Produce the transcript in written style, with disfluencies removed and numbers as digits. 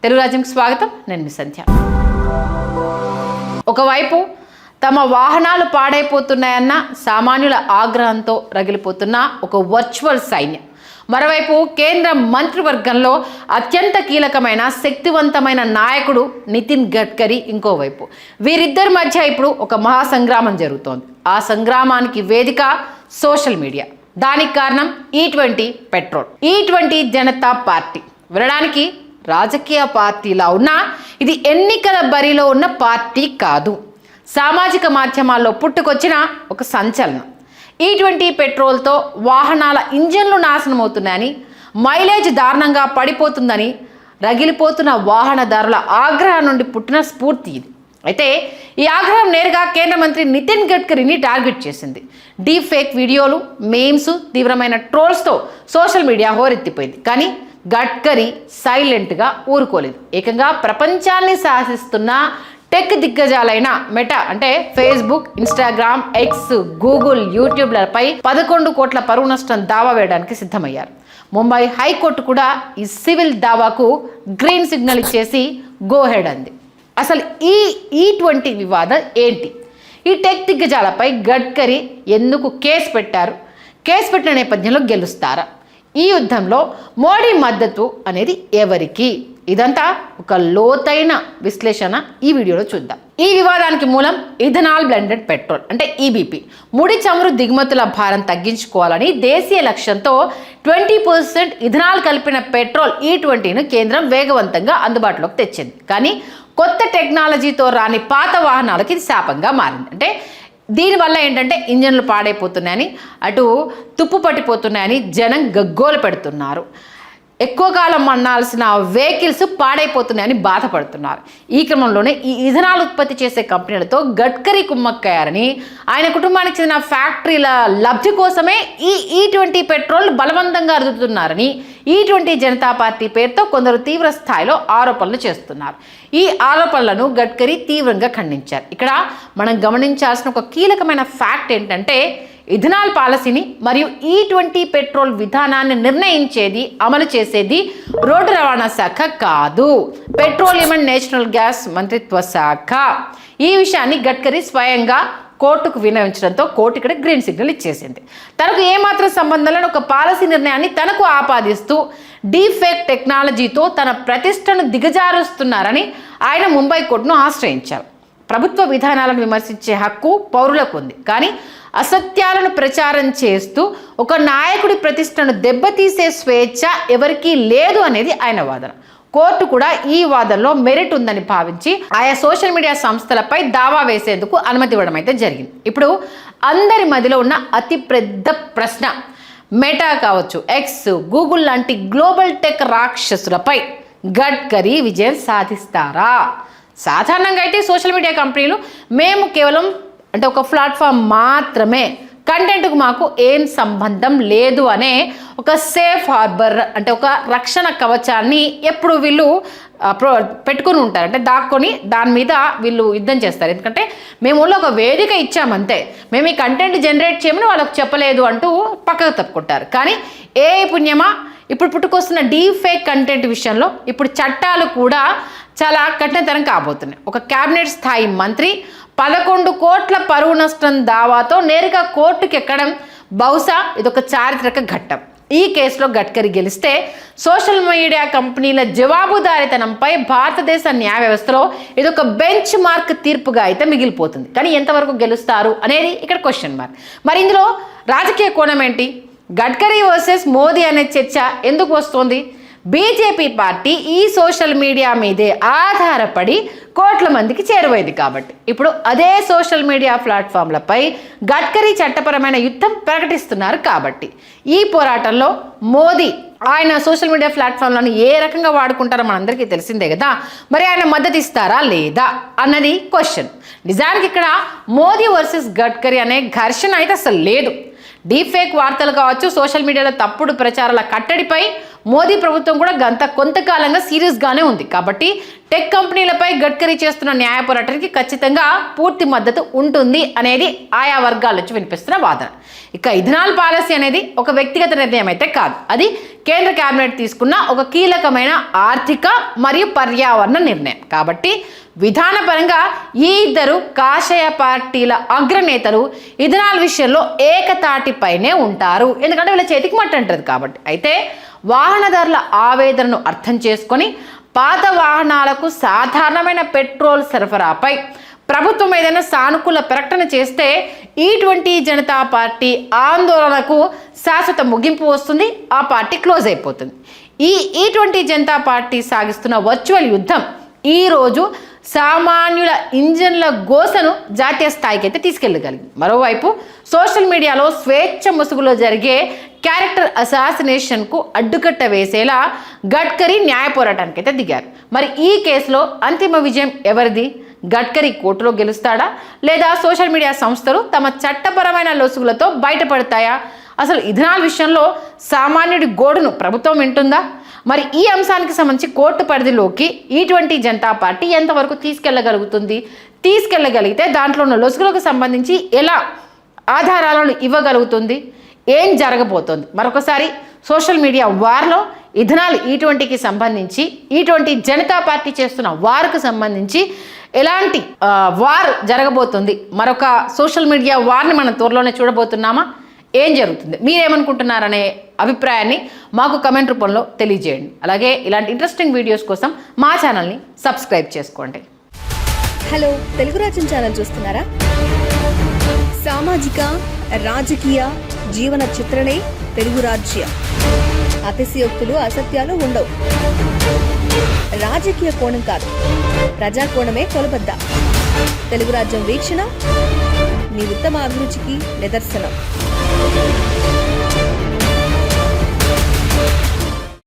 తెలుగు రాజ్యంకి స్వాగతం. నేను మీ సంధ్య. ఒకవైపు తమ వాహనాలు పాడైపోతున్నాయన్న సామాన్యుల ఆగ్రహంతో రగిలిపోతున్న ఒక వర్చువల్ సైన్యం, మరోవైపు కేంద్ర మంత్రివర్గంలో అత్యంత కీలకమైన శక్తివంతమైన నాయకుడు నితిన్ గడ్కరీ ఇంకోవైపు. వీరిద్దరి మధ్య ఇప్పుడు ఒక మహాసంగ్రామం జరుగుతోంది. ఆ సంగ్రామానికి వేదిక సోషల్ మీడియా. దానికి కారణం E20 petrol. E20 Janata party వినడానికి రాజకీయ పార్టీలా ఉన్నా ఇది ఎన్నికల బరిలో ఉన్న పార్టీ కాదు. సామాజిక మాధ్యమాల్లో పుట్టుకొచ్చిన ఒక సంచలనం. E20 పెట్రోల్తో వాహనాల ఇంజన్లు నాశనం అవుతున్నాయని, మైలేజ్ దారుణంగా పడిపోతుందని రగిలిపోతున్న వాహనదారుల ఆగ్రహం నుండి పుట్టిన స్ఫూర్తి ఇది. అయితే ఈ ఆగ్రహం నేరుగా కేంద్ర మంత్రి నితిన్ గడ్కరీని టార్గెట్ చేసింది. డీప్ ఫేక్ వీడియోలు, మేమ్స్, తీవ్రమైన ట్రోల్స్తో సోషల్ మీడియా హోరెత్తిపోయింది. కానీ గడ్కరీ సైలెంట్గా ఊరుకోలేదు. ఏకంగా ప్రపంచాన్ని శాసిస్తున్న టెక్ దిగ్గజాలైన మెటా అంటే ఫేస్బుక్, ఇన్స్టాగ్రామ్, ఎక్స్, గూగుల్, యూట్యూబ్లపై 11 కోట్ల పరువు నష్టం దావా వేయడానికి సిద్ధమయ్యారు. ముంబై హైకోర్టు కూడా ఈ సివిల్ దావాకు గ్రీన్ సిగ్నల్ ఇచ్చేసి గో హెడ్ అంది. అసలు ఈ E20 వివాదం ఏంటి? ఈ టెక్ దిగ్గజాలపై గడ్కరీ ఎందుకు కేసు పెట్టారు? కేసు పెట్టిన నేపథ్యంలో గెలుస్తారా? ఈ యుద్ధంలో మోడీ మద్దతు అనేది ఎవరికి? ఇదంతా ఒక లోతైన విశ్లేషణ ఈ వీడియోలో చూద్దాం. ఈ వివాదానికి మూలం ఇథనాల్ బ్లెండెడ్ పెట్రోల్ అంటే EBP. ముడి చమురు దిగుమతుల భారం తగ్గించుకోవాలని దేశీయ లక్ష్యంతో 20% ఇథనాల్ కలిపిన పెట్రోల్ E20ను కేంద్రం వేగవంతంగా అందుబాటులోకి తెచ్చింది. కానీ కొత్త టెక్నాలజీతో రాని పాత వాహనాలకి ఇది శాపంగా మారింది. అంటే దీనివల్ల ఏంటంటే ఇంజన్లు పాడైపోతున్నాయని, అటు తుప్పు పట్టిపోతున్నాయని జనం గగ్గోలు పెడుతున్నారు. ఎక్కువ కాలం మన్నాల్సిన వెహికల్స్ పాడైపోతున్నాయని బాధపడుతున్నారు. ఈ క్రమంలోనే ఈ ఇథనాల్ ఉత్పత్తి చేసే కంపెనీలతో గడ్కరీ కుమ్మక్కయ్యారని, ఆయన కుటుంబానికి చెందిన ఫ్యాక్టరీల లబ్ధి కోసమే ఈ E20 పెట్రోల్ బలవంతంగా అరుదుతున్నారని E20 జనతా పార్టీ పేరుతో కొందరు తీవ్ర స్థాయిలో ఆరోపణలు చేస్తున్నారు. ఈ ఆరోపణలను గడ్కరీ తీవ్రంగా ఖండించారు. ఇక్కడ మనం గమనించాల్సిన ఒక కీలకమైన ఫ్యాక్ట్ ఏంటంటే ఇథనాల్ పాలసీని మరియు E20 పెట్రోల్ విధానాన్ని నిర్ణయించేది, అమలు చేసేది రోడ్డు రవాణా శాఖ కాదు, పెట్రోలియం అండ్ నేషనల్ గ్యాస్ మంత్రిత్వ శాఖ. ఈ విషయాన్ని గడ్కరీ స్వయంగా కోర్టుకు విన్నవించడంతో కోర్టు ఇక్కడ గ్రీన్ సిగ్నల్ ఇచ్చేసింది. తనకు ఏమాత్రం సంబంధం లేని ఒక పాలసీ నిర్ణయాన్ని తనకు ఆపాదిస్తూ డీప్ ఫేక్ టెక్నాలజీతో తన ప్రతిష్టను దిగజారుస్తున్నారని ఆయన ముంబై కోర్టును ఆశ్రయించారు. ప్రభుత్వ విధానాలను విమర్శించే హక్కు పౌరులకు ఉంది, కానీ అసత్యాలను ప్రచారం చేస్తూ ఒక నాయకుడి ప్రతిష్టను దెబ్బతీసే స్వేచ్ఛ ఎవరికీ లేదు అనేది ఆయన వాదన. కోర్టు కూడా ఈ వాదనలో మెరిట్ ఉందని భావించి ఆయా సోషల్ మీడియా సంస్థలపై దావా వేసేందుకు అనుమతి ఇవ్వడం అయితే జరిగింది. ఇప్పుడు అందరి మధ్యలో ఉన్న అతి పెద్ద ప్రశ్న, మెటా కావచ్చు, ఎక్స్, గూగుల్ లాంటి గ్లోబల్ టెక్ రాక్షసులపై గడ్కరీ విజయం సాధిస్తారా? సాధారణంగా అయితే సోషల్ మీడియా కంపెనీలు మేము కేవలం అంటే ఒక ప్లాట్ఫామ్ మాత్రమే, కంటెంట్కు మాకు ఏం సంబంధం లేదు అనే ఒక సేఫ్ హార్బర్ అంటే ఒక రక్షణ కవచాన్ని ఎప్పుడు వీళ్ళు పెట్టుకుని ఉంటారు. అంటే దాక్కొని దాని మీద వీళ్ళు యుద్ధం చేస్తారు. ఎందుకంటే మేము ఒక వేదిక ఇచ్చామంతే, మేము ఈ కంటెంట్ జనరేట్ చేయమని వాళ్ళకు చెప్పలేదు అంటూ పక్కకు తప్పుకుంటారు. కానీ ఏ పుణ్యమా ఇప్పుడు పుట్టుకొస్తున్న డీప్ ఫేక్ కంటెంట్ విషయంలో ఇప్పుడు చట్టాలు కూడా చాలా కఠినతరం కాబోతున్నాయి. ఒక క్యాబినెట్ స్థాయి మంత్రి 11 కోట్ల పరువు నష్టం దావాతో నేరుగా కోర్టుకు ఎక్కడం బహుశా ఇదొక చారిత్రక ఘట్టం. ఈ కేసులో గడ్కరీ గెలిస్తే సోషల్ మీడియా కంపెనీల జవాబుదారీతనంపై భారతదేశ న్యాయ వ్యవస్థలో ఇదొక బెంచ్ మార్క్ తీర్పుగా అయితే మిగిలిపోతుంది. కానీ ఎంతవరకు గెలుస్తారు అనేది ఇక్కడ క్వశ్చన్ మార్క్. మరి ఇందులో రాజకీయ కోణం ఏంటి? గడ్కరీ వర్సెస్ మోదీ అనే చర్చ ఎందుకు వస్తుంది? బీజేపీ పార్టీ ఈ సోషల్ మీడియా మీదే ఆధారపడి కోట్ల మందికి చేరువైంది కాబట్టి ఇప్పుడు అదే సోషల్ మీడియా ప్లాట్ఫామ్లపై గడ్కరీ చట్టపరమైన యుద్ధం ప్రకటిస్తున్నారు కాబట్టి ఈ పోరాటంలో మోదీ ఆయన సోషల్ మీడియా ప్లాట్ఫామ్లను ఏ రకంగా వాడుకుంటారో మనందరికీ తెలిసిందే కదా. మరి ఆయన మద్దతు ఇస్తారా లేదా అన్నది క్వశ్చన్. నిజానికి ఇక్కడ మోదీ వర్సెస్ గడ్కరీ అనే ఘర్షణ అయితే అసలు లేదు. డీప్ ఫేక్ వార్తలు కావచ్చు, సోషల్ మీడియాలో తప్పుడు ప్రచారాల కట్టడిపై మోదీ ప్రభుత్వం కూడా కొంతకాలంగా సీరియస్గానే ఉంది. కాబట్టి టెక్ కంపెనీలపై గడ్కరీ చేస్తున్న న్యాయ పోరాటానికి ఖచ్చితంగా పూర్తి మద్దతు ఉంటుంది అనేది ఆయా వర్గాల నుంచి వినిపిస్తున్న వాదన. ఇక ఇథనాల్ పాలసీ అనేది ఒక వ్యక్తిగత నిర్ణయం అయితే కాదు, అది కేంద్ర కేబినెట్ తీసుకున్న ఒక కీలకమైన ఆర్థిక మరియు పర్యావరణ నిర్ణయం. కాబట్టి విధానపరంగా ఈ ఇద్దరు కాషాయ పార్టీల అగ్రనేతలు ఇథనాల్ విషయంలో ఏకతాటిపైనే ఉంటారు, ఎందుకంటే వీళ్ళ చేతికి మట్టంటది కాబట్టి. అయితే వాహనదారుల ఆవేదనను అర్థం చేసుకొని పాత వాహనాలకు సాధారణమైన పెట్రోల్ సరఫరాపై ప్రభుత్వం ఏదైనా సానుకూల ప్రకటన చేస్తే ఈ జనతా పార్టీ ఆందోళనకు శాశ్వత ముగింపు వస్తుంది, ఆ పార్టీ క్లోజ్ అయిపోతుంది. ఈ జనతా పార్టీ సాగిస్తున్న వర్చువల్ యుద్ధం ఈరోజు సామాన్యుల ఇంజన్ల గోసను జాతీయ స్థాయికి అయితే తీసుకెళ్ళగలిగింది. మరోవైపు సోషల్ మీడియాలో స్వేచ్ఛ ముసుగులో జరిగే క్యారెక్టర్ అసాసినేషన్కు అడ్డుకట్ట వేసేలా గడ్కరీ న్యాయ పోరాటానికి అయితే దిగారు. మరి ఈ కేసులో అంతిమ విజయం ఎవరిది? గడ్కరీ కోర్టులో గెలుస్తాడా, లేదా సోషల్ మీడియా సంస్థలు తమ చట్టపరమైన లొసుగులతో బయటపడతాయా? అసలు ఇథనాల్ విషయంలో సామాన్యుడి గోడును ప్రభుత్వం వింటుందా? మరి ఈ అంశానికి సంబంధించి కోర్టు పరిధిలోకి ఈ జనతా పార్టీ ఎంతవరకు తీసుకెళ్ళగలిగితే దాంట్లో ఉన్న లొసుగులకు సంబంధించి ఎలా ఆధారాలను ఇవ్వగలుగుతుంది, ఏం జరగబోతోంది? మరొకసారి సోషల్ మీడియా వార్లో ఇథనాల్ ఈ సంబంధించి జనతా పార్టీ చేస్తున్న వార్కు సంబంధించి ఎలాంటి వార్ జరగబోతుంది? మరొక సోషల్ మీడియా వార్ని మనం త్వరలోనే చూడబోతున్నామా? ఏం జరుగుతుంది, మీరేమనుకుంటున్నారనే అభిప్రాయాన్ని మాకు కమెంట్ రూపంలో తెలియజేయండి. అలాగే ఇలాంటి ఇంట్రెస్టింగ్ వీడియోస్ కోసం మా ఛానల్ని సబ్స్క్రైబ్ చేసుకోండి. హలో, తెలుగు రాజ్యం ఛానల్ చూస్తున్నారా? సామాజిక రాజకీయ జీవన చిత్రణే తెలుగు రాజ్యం. అతిశయోక్తులు అసత్యాలు ఉండవు. రాజకీయ కోణం కాదు, ప్రజా కోణమే కొలబద్ద. తెలుగు రాజ్యం వీక్షణ మీ ఉత్తమ అభిరుచికి నిదర్శనం.